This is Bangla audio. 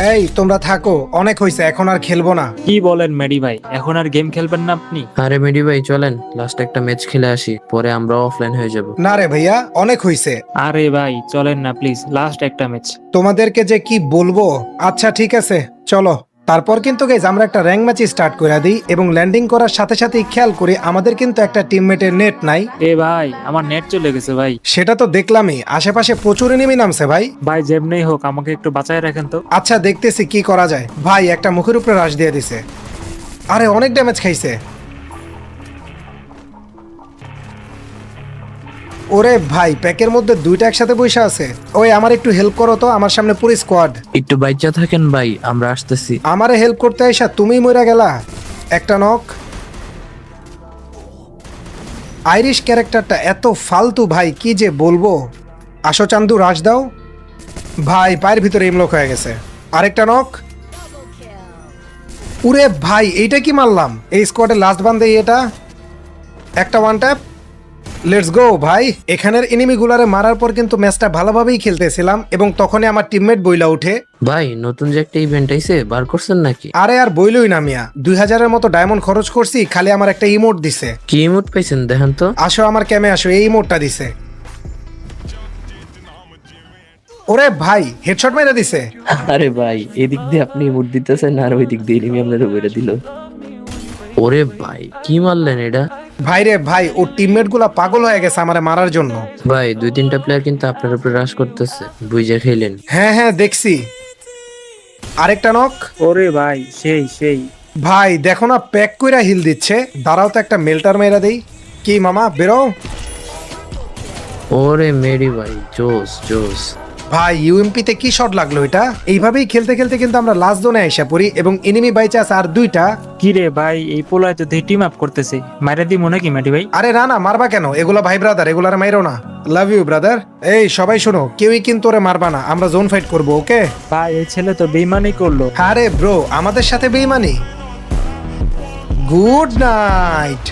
এই তোমরা থাকো, অনেক হয়েছে, এখন আর খেলবো না। কি বলেন মেডি ভাই, এখন আর গেম খেলবেন না আপনি? আরে মেডি ভাই চলেন লাস্ট একটা ম্যাচ খেলে আসি, পরে আমরা অফলাইন হয়ে যাব। না রে ভাইয়া, অনেক হয়েছে। আরে ভাই চলেন না প্লিজ, লাস্ট একটা ম্যাচ। তোমাদেরকে যে কি বলবো। আচ্ছা ঠিক আছে, চলো। তারপর কিন্তু গাইজ আমরা একটা র্যাঙ্ক ম্যাচ স্টার্ট করে দিই এবং ল্যান্ডিং করার সাথে সাথেই খেয়াল করি আমাদের কিন্তু একটা টিমমেটের নেট নাই। এ ভাই আমার নেট চলে গেছে ভাই। সেটা তো দেখলামই, আশেপাশে প্রচুর এনিমি নামছে ভাই। ভাই যেমনি হোক আমাকে একটু বাঁচায় রাখেন তো। আচ্ছা দেখতেছি কি করা যায়। ভাই একটা মুখের উপরে রাশ দিয়ে দিছে। আরে অনেক ড্যামেজ খাইছে। ওরে ভাই, প্যাকের মধ্যে দুইটা একসাথে বসে আছে। ওই আমার একটু হেল্প করো তো, আমার সামনে পুরো স্কোয়াড। একটু বাইচা থাকেন ভাই, আমরা আসতেছি। আমারে হেল্প করতে আইসা তুমি মইরা গেলা। একটা নক। আইরিশ ক্যারেক্টারটা এত ফালতু ভাই, কি যে বলবো। আসো চান্দু, রাশ দাও। ভাই পায়ের ভিতরে ইমলক হয়ে গেছে। আরেকটা নক। উরে ভাই, এইটা কি মারলাম? এই স্কোয়াডের লাস্ট বান্দে এটা। একটা ওয়ান ট্যাপ। লেটস গো ভাই। এখানের এনিমিগুলারে মারার পর কিন্তু ম্যাচটা ভালোভাবেই খেলতেছিলাম এবং তখনই আমার টিমমেট বইলা উঠে। ভাই নতুন যে একটা ইভেন্ট আইছে, বার করছেন নাকি? আরে আর বইলই না মিয়া, 2000-এর মতো ডায়মন্ড খরচ করছি, খালি আমার একটা ইমোট দিছে। কি ইমোট পাইছেন দেখেন তো। আসো আমার ক্যামে আসো, এই ইমোটটা দিছে। ওরে ভাই, হেডশট মেরে দিছে। আরে ভাই এদিক দিয়ে আপনি ইমোট দিতেছেন আর ওই দিক দিয়ে এনিমি আপনাদের বেড়ে দিল। ওরে ভাই কি মারলেন এটা? ভাই রে ভাই, ওর টিমমেট গুলা পাগল হয়ে গেছে আমারে মারার জন্য। ভাই 2-3টা প্লেয়ার কিন্তু আপনার উপরে রাশ করতেছে, বুঝে খেলেন। হ্যাঁ হ্যাঁ দেখছি। আরেকটা নক। ওরে ভাই সেই সেই। ভাই দেখো না, প্যাক কইরা হিল দিচ্ছে। দাঁড়াও তো একটা মেল্টার মেরা দেই। কি মামা বেরো। ওরে মেরি ভাই জোস জোস। ভাই ইউএমপি তে কি শট লাগলো এটা। এইভাবেই খেলতে খেলতে কিন্তু আমরা লাস্ট জোনে আইসা পড়ি এবং এনিমি বাইচে আছে আর দুইটা। কি রে ভাই, এই পোলায় তো টিম আপ করতেছে, মাইরা দিমু নাকি মেডি ভাই? আরে না না, মারবা কেন? এগুলা ভাই ব্রাদার, এগুলার মাইরো না। Love you brother. এই সবাই শোনো, কেউই কিন্তু ওরে মারবা না, আমরা জোন ফাইট করবো, ওকে? ভাই এই ছেলে তো বেইমানি করলো। আরে ব্রো, আমাদের সাথে বেইমানি। Good night.